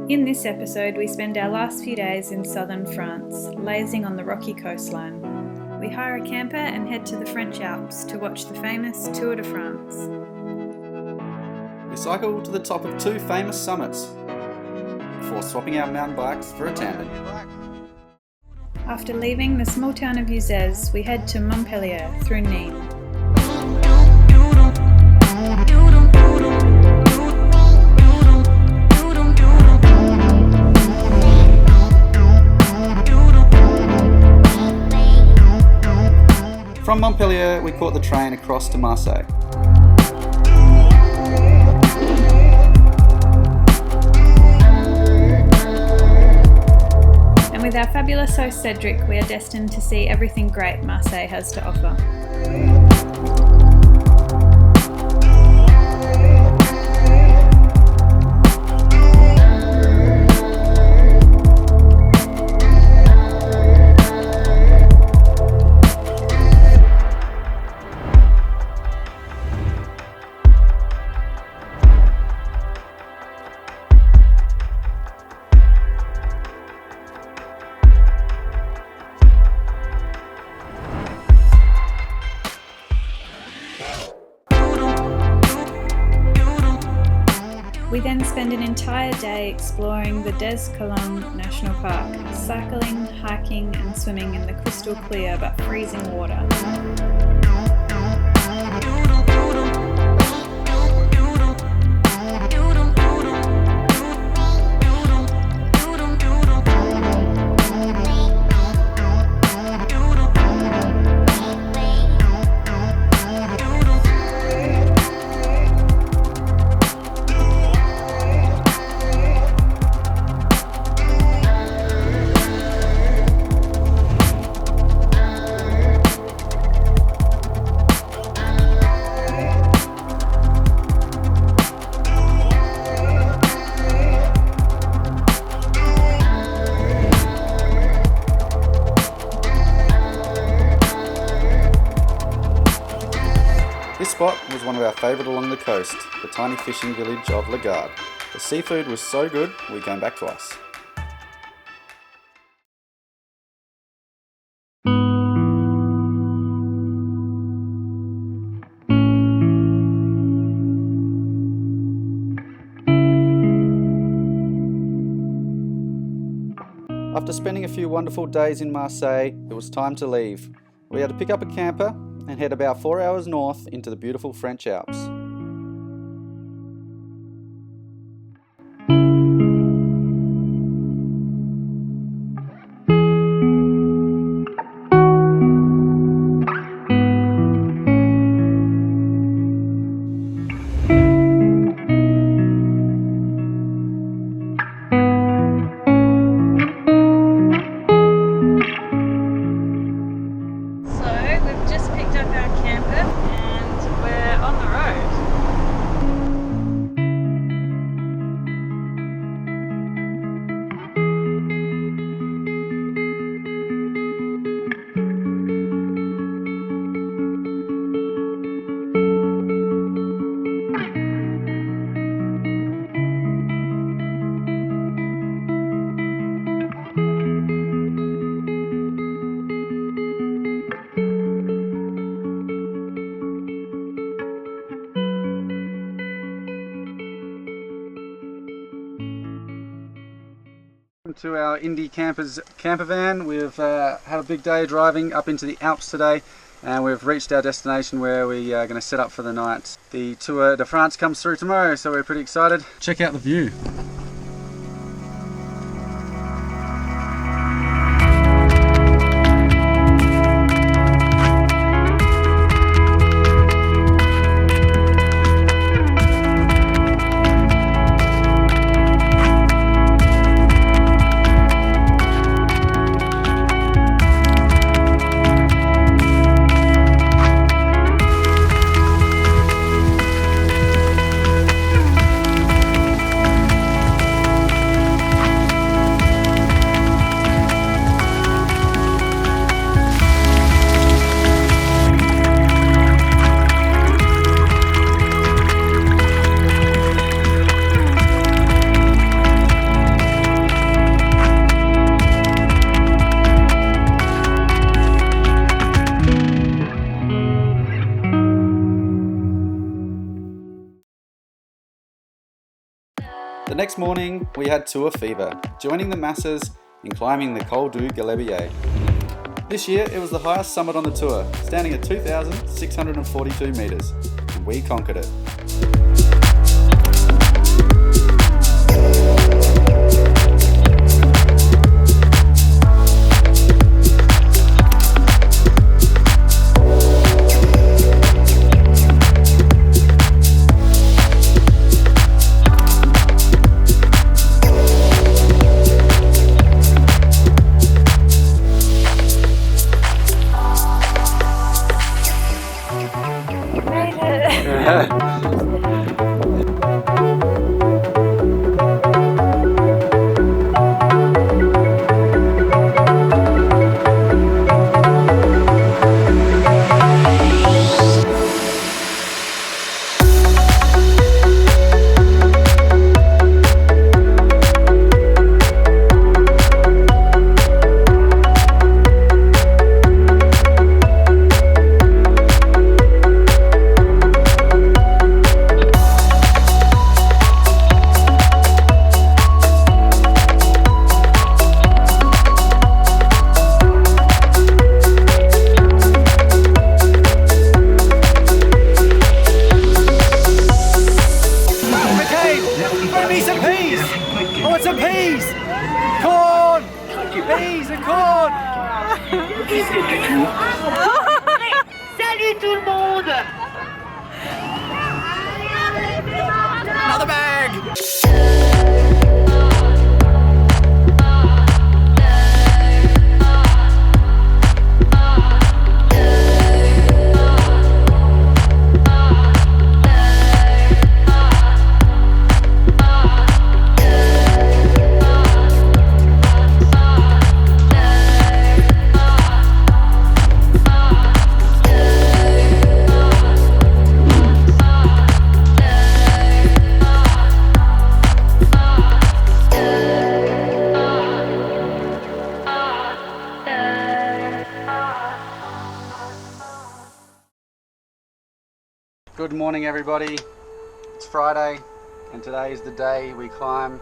In this episode, we spend our last few days in southern France, lazing on the rocky coastline. We hire a camper and head to the French Alps to watch the famous Tour de France. We cycle to the top of two famous summits before swapping our mountain bikes for a tandem. After leaving the small town of Huez, we head to Montpellier through Nîmes. From Montpellier, we caught the train across to Marseille. And with our fabulous host Cedric, we are destined to see everything great Marseille has to offer. We then spend an entire day exploring the Calanques National Park, cycling, hiking and swimming in the crystal clear but freezing water. This spot was one of our favourite along the coast, the tiny fishing village of Le Gard. The seafood was so good, we came back twice. After spending a few wonderful days in Marseille, it was time to leave. We had to pick up a camper and head about 4 hours north into the beautiful French Alps. To our Indie Campers camper van. We've had a big day driving up into the Alps today and we've reached our destination where we are going to set up for the night. The Tour de France comes through tomorrow, so we're pretty excited. Check out the view. next morning, we had tour fever, joining the masses in climbing the Col du Galibier. This year, it was the highest summit on the tour, standing at 2,642 metres, and we conquered it. Salut tout le monde! Another bag! Good morning everybody, it's Friday and today is the day we climb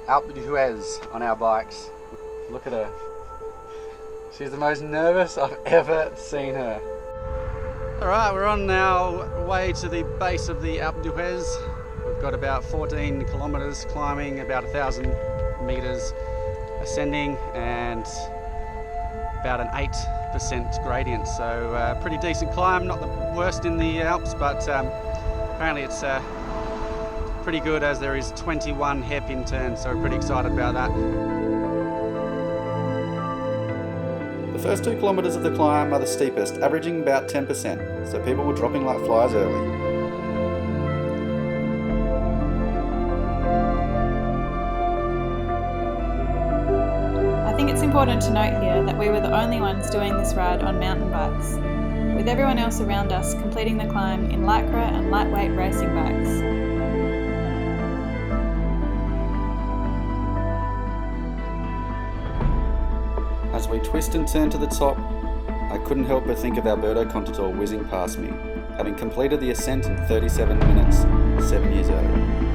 Alpe huez on our bikes. Look at her, she's the most nervous I've ever seen her. Alright, we're on our way to the base of the Alpe huez. We've got about 14 kilometers climbing, about 1,000 meters ascending and about an 8% gradient, so pretty decent climb, not the worst in the Alps, but apparently it's pretty good as there is 21 hairpin turns, so we're pretty excited about that. The first 2 kilometres of the climb are the steepest, averaging about 10%, so people were dropping like flies early. I think it's important to note here that we were the only ones doing this ride on mountain bikes, with everyone else around us completing the climb in lycra and lightweight racing bikes. As we twist and turn to the top, I couldn't help but think of Alberto Contador whizzing past me, having completed the ascent in 37 minutes, 7 years earlier.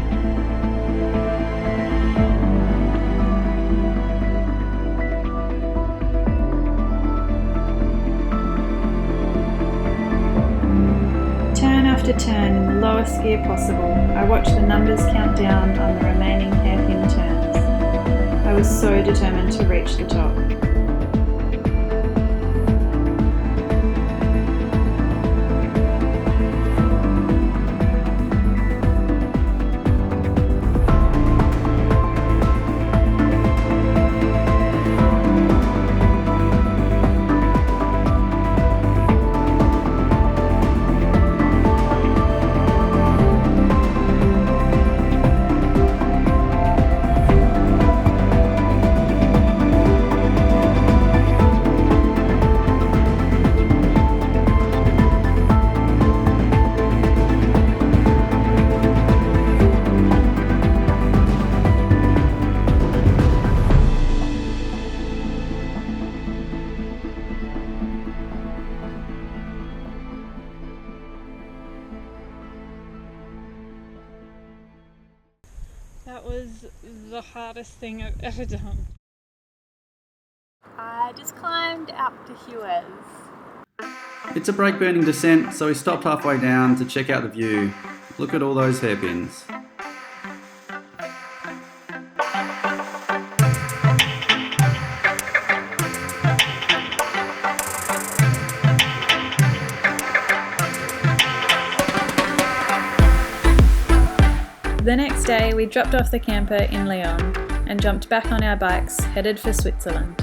After turn in the lowest gear possible, I watched the numbers count down on the remaining hairpin turns. I was so determined to reach the top. was the hardest thing I've ever done. I just climbed up to Huez. It's a brake-burning descent, so we stopped halfway down to check out the view. Look at all those hairpins. The next day, we dropped off the camper in Lyon and jumped back on our bikes, headed for Switzerland.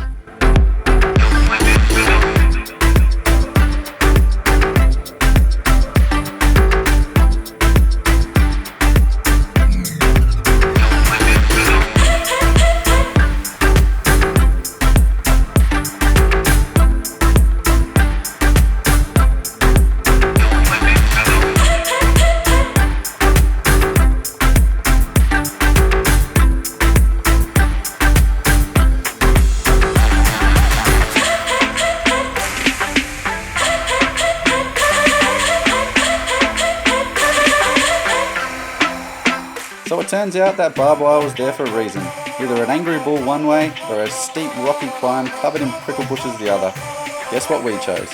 So it turns out that barbed wire was there for a reason. Either an angry bull one way, or a steep rocky climb covered in prickle bushes the other. Guess what we chose?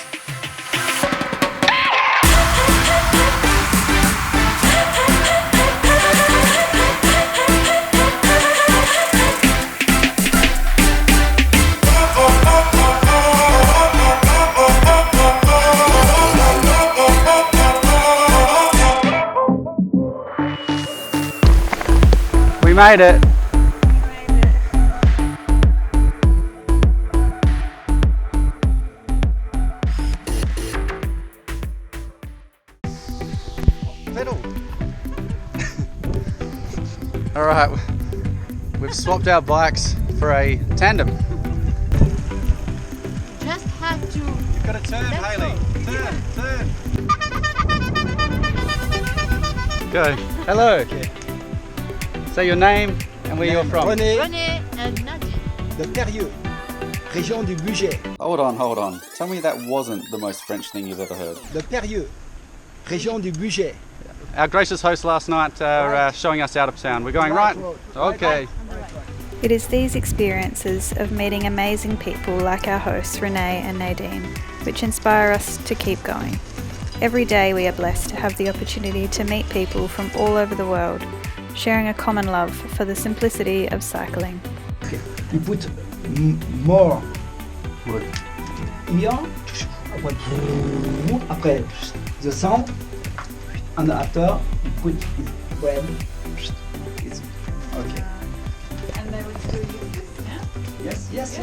We made it! Pedal! Alright, we've swapped our bikes for a tandem. Just have to. You've got to turn, Hayley. Turn. Go. Hello. Okay. Say your name and where you're from. René and Nadine. Le Périeux, région du Bugey. Hold on. Tell me that wasn't the most French thing you've ever heard. Le Périeux, région du Bugey. Our gracious hosts last night are showing us out of town. We're going right? Okay. It is these experiences of meeting amazing people like our hosts Renee and Nadine which inspire us to keep going. Every day we are blessed to have the opportunity to meet people from all over the world, sharing a common love for the simplicity of cycling. Okay. You put more here, après the sound, and after you put it bread. It's okay. And they would still use this, yeah? Yes.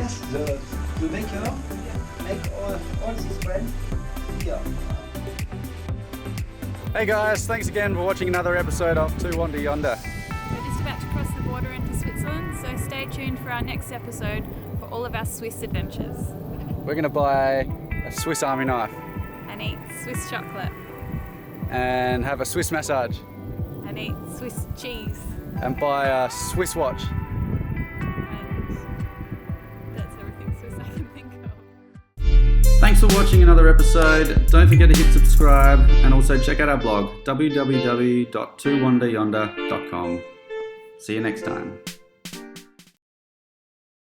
The baker make all this bread here. Hey guys, thanks again for watching another episode of To Wander Yonder. We're just about to cross the border into Switzerland, so stay tuned for our next episode for all of our Swiss adventures. We're going to buy a Swiss Army knife And eat Swiss chocolate. and have a Swiss massage And eat Swiss cheese. and buy a Swiss watch. And that's everything Swiss I can think of. Thanks for watching another episode. Don't forget to hit subscribe and also check out our blog www.towanderyonder.com. See you next time.